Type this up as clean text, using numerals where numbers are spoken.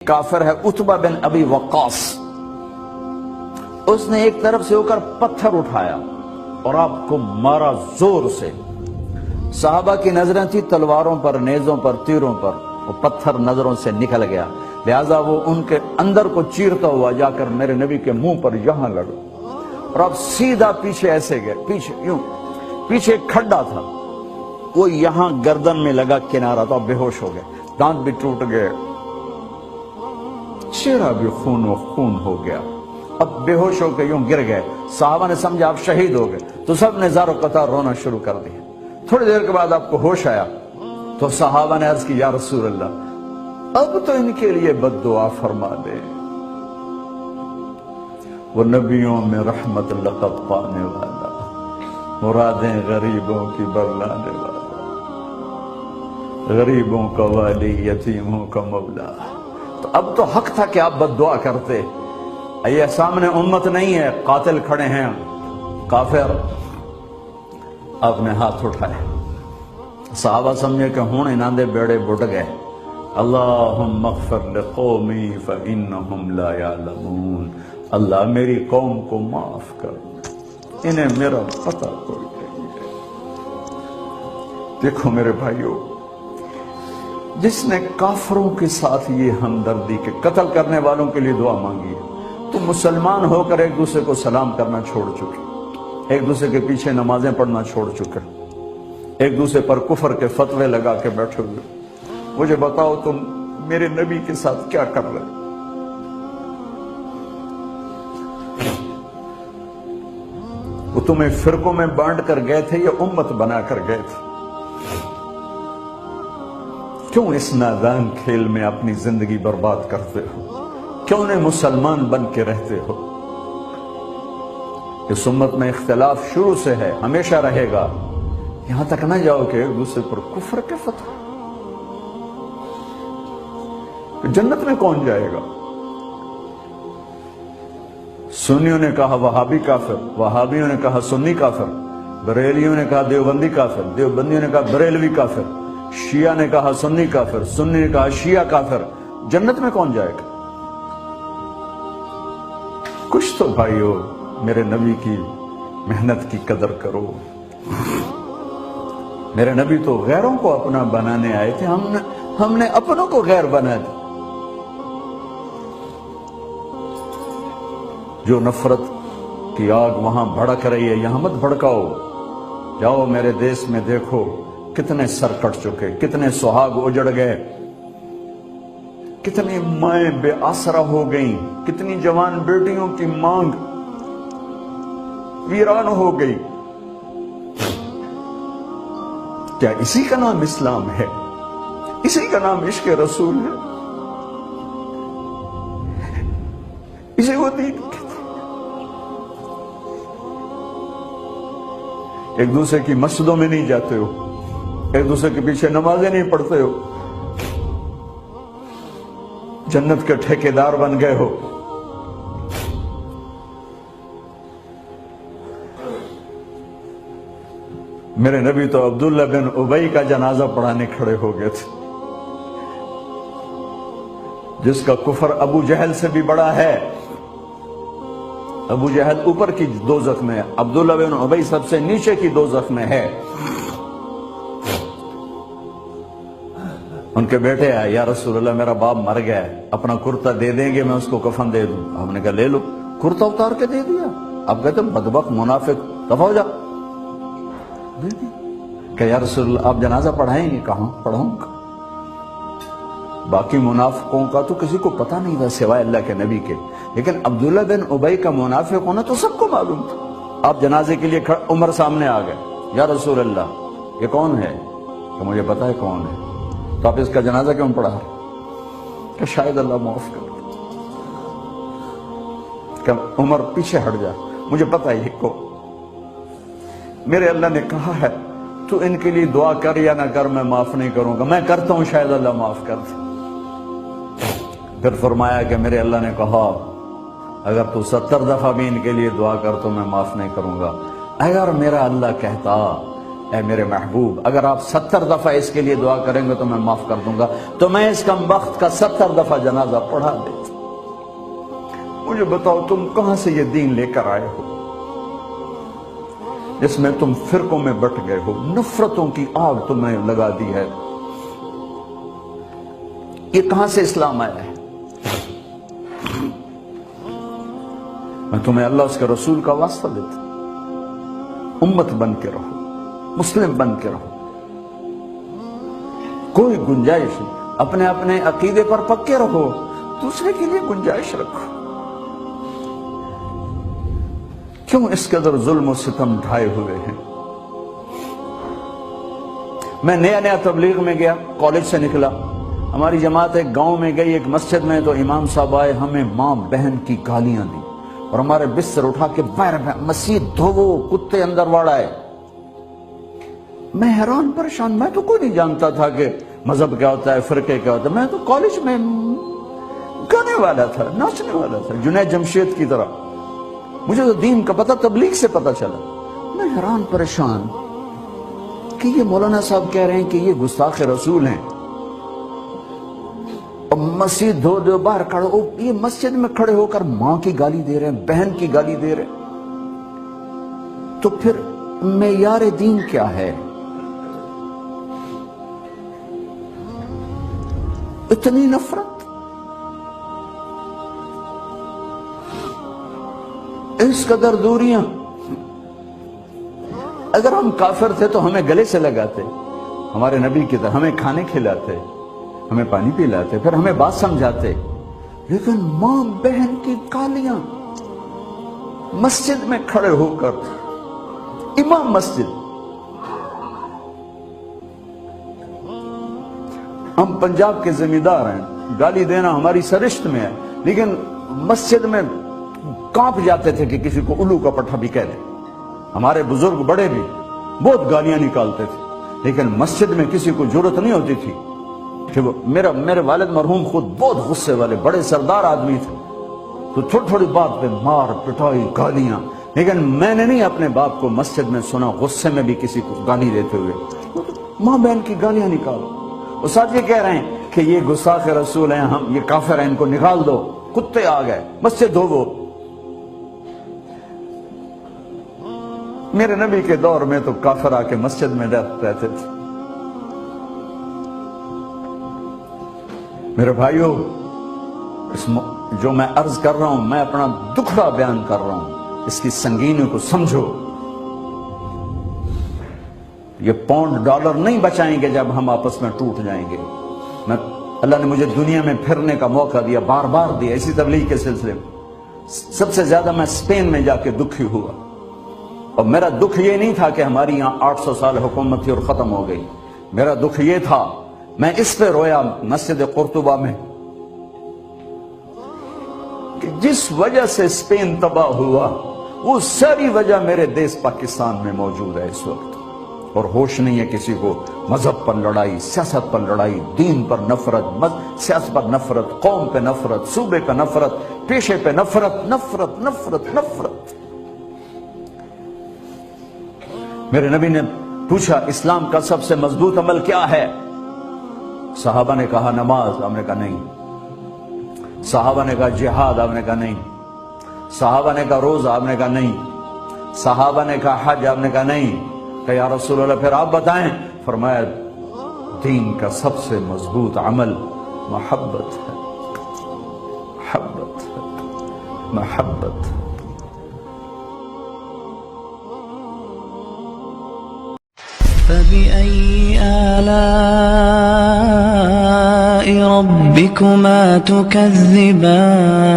کافر ہے عتبہ بن ابی وقاص، اس نے ایک طرف سے ہو کر پتھر اٹھایا اور آپ کو مارا زور سے۔ صحابہ کی نظریں تھی تلواروں پر، نیزوں پر، تیروں پر، وہ پتھر نظروں سے نکل گیا، لہذا وہ ان کے اندر کو چیرتا ہوا جا کر میرے نبی کے منہ پر یہاں لگا، اور اب سیدھا پیچھے ایسے گئے، پیچھے یوں، پیچھے ایک کھڈا تھا، وہ یہاں گردن میں لگا، کنارہ تھا، بے ہوش ہو گئے، دانت بھی ٹوٹ گئے، چہرہ بھی خون و خون ہو گیا، اب بے ہوش ہو کے یوں گر گئے۔ صحابہ نے سمجھا آپ شہید ہو گئے تو سب نے زار و قطار رونا شروع کر دیا۔ تھوڑی دیر کے بعد آپ کو ہوش آیا تو صحابہ نے عرض کی یا رسول اللہ اب تو ان کے لیے بد دعا فرما دے، وہ نبیوں میں رحمت لقب پانے والا، مرادیں غریبوں کی برلانے والا، غریبوں کا والی، یتیموں کا مولا۔ تو اب تو حق تھا کہ آپ بد دعا کرتے۔ یہ سامنے امت نہیں ہے، قاتل کھڑے ہیں، کافر۔ آپ نے ہاتھ اٹھائے، صحابہ سمجھے کہ ہوں انہاں دے بیڑے بڑھ گئے۔ اللہم اغفر لقومی فإنہم لا یعلمون، اللہ میری قوم کو معاف کر، انہیں میرا پتہ کوئی نہیں ہے۔ دیکھو میرے بھائیو، جس نے کافروں کے ساتھ یہ ہمدردی کے قتل کرنے والوں کے لیے دعا مانگی ہے، تو مسلمان ہو کر ایک دوسرے کو سلام کرنا چھوڑ چکے، ایک دوسرے کے پیچھے نمازیں پڑھنا چھوڑ چکے، ایک دوسرے پر کفر کے فتوے لگا کے بیٹھے ہوئے۔ مجھے بتاؤ تم میرے نبی کے ساتھ کیا کر رہے؟ وہ تمہیں فرقوں میں بانٹ کر گئے تھے یا امت بنا کر گئے تھے؟ کیوں اس نادان کھیل میں اپنی زندگی برباد کرتے ہو؟ کیوں نے مسلمان بن کے رہتے ہو؟ اس امت میں اختلاف شروع سے ہے، ہمیشہ رہے گا، یہاں تک نہ جاؤ کہ ایک دوسرے پر کفر کے فتوے۔ جنت میں کون جائے گا؟ سنیوں نے کہا وہابی کافر، وہابیوں نے کہا سنی کافر، بریلیوں نے کہا دیوبندی کافر، دیوبندیوں نے کہا بریلوی کافر، شیعہ نے کہا سنی کافر، سنی نے کہا شیعہ کافر۔ جنت میں کون جائے گا؟ کچھ تو بھائیو میرے نبی کی محنت کی قدر کرو۔ میرے نبی تو غیروں کو اپنا بنانے آئے تھے، ہم نے اپنوں کو غیر بنا دیا۔ جو نفرت کی آگ وہاں بھڑک رہی ہے یہاں مت بھڑکاؤ۔ جاؤ میرے دیس میں دیکھو کتنے سر کٹ چکے، کتنے سہاگ اجڑ گئے، کتنی مائیں بے آسرا ہو گئیں، کتنی جوان بیٹیوں کی مانگ ویران ہو گئی۔ کیا اسی کا نام اسلام ہے؟ اسی کا نام عشق رسول ہے؟ اسے وہ دین کہتے ہیں؟ ایک دوسرے کی مسجدوں میں نہیں جاتے ہو، ایک دوسرے کے پیچھے نمازیں نہیں پڑھتے ہو، جنت کے ٹھیکیدار بن گئے ہو۔ میرے نبی تو عبداللہ بن ابی کا جنازہ پڑھانے کھڑے ہو گئے تھے، جس کا کفر ابو جہل سے بھی بڑا ہے۔ ابو جہل اوپر کی دوزخ میں ہے، عبداللہ بن ابی سب سے نیچے کی دوزخ میں ہے۔ ان کے بیٹے آئے، یا رسول اللہ میرا باپ مر گیا ہے، اپنا کرتا دے دیں گے میں اس کو کفن دے دوں؟ آپ نے کہا لے لو، کرتا اتار کے دے دیا۔ آپ کہتے ہیں بدبخت منافق، دفع ہو جا، دے دی۔ کہ یا رسول اللہ آپ جنازہ پڑھائیں گے؟ کہاں پڑھاؤں گا؟ باقی منافقوں کا تو کسی کو پتہ نہیں تھا سوائے اللہ کے نبی کے، لیکن عبداللہ بن ابی کا منافق ہونا تو سب کو معلوم تھا۔ آپ جنازے کے لیے عمر سامنے آ گئے، یا رسول اللہ یہ کون ہے؟ کہ مجھے پتا ہے کون ہے، تو آپ اس کا جنازہ کیوں پڑھا رہے؟ کہ شاید اللہ معاف کر۔ کہ عمر پیچھے ہٹ جا، مجھے پتا ہے کو، میرے اللہ نے کہا ہے تو ان کے لیے دعا کر یا نہ کر میں معاف نہیں کروں گا، میں کرتا ہوں شاید اللہ معاف کر دے۔ پھر فرمایا کہ میرے اللہ نے کہا اگر تو 70 دفعہ بھی ان کے لیے دعا کر تو میں معاف نہیں کروں گا۔ اگر میرا اللہ کہتا اے میرے محبوب اگر آپ 70 دفعہ اس کے لیے دعا کریں گے تو میں معاف کر دوں گا، تو میں اس کم بخت کا 70 دفعہ جنازہ پڑھا دیتا۔ مجھے بتاؤ تم کہاں سے یہ دین لے کر آئے ہو جس میں تم فرقوں میں بٹ گئے ہو، نفرتوں کی آگ تمہیں لگا دی ہے، یہ کہاں سے اسلام آیا ہے؟ میں تمہیں اللہ اس کے رسول کا واسطہ دیتا، امت بن کے رہو، مسلم بن کے رہو، کوئی گنجائش نہیں، اپنے اپنے عقیدے پر پکے رہو، دوسرے کے لیے گنجائش رکھو۔ کیوں اس قدر ظلم و ستم ڈھائے ہوئے ہیں؟ میں نیا تبلیغ میں گیا، کالج سے نکلا، ہماری جماعت ایک گاؤں میں گئی، ایک مسجد میں، تو امام صاحب آئے، ہمیں ماں بہن کی گالیاں دی اور ہمارے بستر اٹھا کے باہر مسجد دھوو، کتے اندر واڑائے۔ میں حیران پریشان، میں تو کوئی نہیں جانتا تھا کہ مذہب کیا ہوتا ہے، فرقے کیا ہوتا ہے، میں تو کالج میں گانے والا تھا، ناچنے والا تھا، جنید جمشید کی طرح، مجھے تو دین کا پتہ تبلیغ سے پتہ چلا۔ میں حیران پریشان کہ یہ مولانا صاحب کہہ رہے ہیں کہ یہ گستاخ رسول ہیں، اور مسجد دھو دو باہر کھڑے ہو، یہ مسجد میں کھڑے ہو کر ماں کی گالی دے رہے ہیں، بہن کی گالی دے رہے ہیں، تو پھر معیار دین کیا ہے؟ اتنی نفرت، اس قدر دوریاں۔ اگر ہم کافر تھے تو ہمیں گلے سے لگاتے، ہمارے نبی کی طرح ہمیں کھانے کھلاتے، ہمیں پانی پلاتے، پھر ہمیں بات سمجھاتے، لیکن ماں بہن کی گالیاں، مسجد میں کھڑے ہو کر، امام مسجد۔ ہم پنجاب کے زمیندار ہیں، گالی دینا ہماری سرشت میں ہے، لیکن مسجد میں کانپ جاتے تھے کہ کسی کو الو کا پٹھا بھی کہہ دیں۔ ہمارے بزرگ بڑے بھی بہت گالیاں نکالتے تھے، لیکن مسجد میں کسی کو جرت نہیں ہوتی تھی کہ میرے والد مرحوم خود بہت غصے والے بڑے سردار آدمی تھے، تو تھوڑی تھوڑی بات پہ مار پٹائی گالیاں، لیکن میں نے نہیں اپنے باپ کو مسجد میں سنا غصے میں بھی کسی کو گالی دیتے ہوئے۔ ماں بہن کی گالیاں نکالو، وہ ساتھ یہ کہہ رہے ہیں کہ یہ گستاخ رسول ہیں، ہم یہ کافر ہیں، ان کو نکال دو، کتے آ گئے، مسجد دھوو۔ میرے نبی کے دور میں تو کافر آ کے مسجد میں رہتے تھے۔ میرے بھائیو، جو میں عرض کر رہا ہوں، میں اپنا دکھڑا بیان کر رہا ہوں، اس کی سنگینی کو سمجھو۔ یہ پاؤنڈ ڈالر نہیں بچائیں گے جب ہم آپس میں ٹوٹ جائیں گے۔ اللہ نے مجھے دنیا میں پھرنے کا موقع دیا، بار بار دیا، اسی تبلیغ کے سلسلے میں۔ سب سے زیادہ میں اسپین میں جا کے دکھی ہوا، اور میرا دکھ یہ نہیں تھا کہ ہماری یہاں 800 سال حکومت تھی اور ختم ہو گئی، میرا دکھ یہ تھا، میں اس پہ رویا مسجد قرطبہ میں، کہ جس وجہ سے اسپین تباہ ہوا، وہ ساری وجہ میرے دیس پاکستان میں موجود ہے اس وقت، اور ہوش نہیں ہے کسی کو۔ مذہب پر لڑائی، سیاست پر لڑائی، دین پر نفرت، سیاست پر نفرت، قوم پہ نفرت، صوبے پہ نفرت، پیشے پہ نفرت، نفرت نفرت نفرت۔ میرے نبی نے پوچھا اسلام کا سب سے مضبوط عمل کیا ہے؟ صحابہ نے کہا نماز، آپ نے کہا نہیں۔ صحابہ نے کہا جہاد، آپ نے کہا نہیں۔ صحابہ نے کہا روزہ، آپ نے کہا نہیں۔ صحابہ نے کہا حج، آپ نے کہا نہیں۔ کہ یا رسول اللہ پھر آپ بتائیں؟ فرمایا دین کا سب سے مضبوط عمل محبت ہے، محبت ہے، محبت ہے۔ فبأي آلاء ربكما تكذبان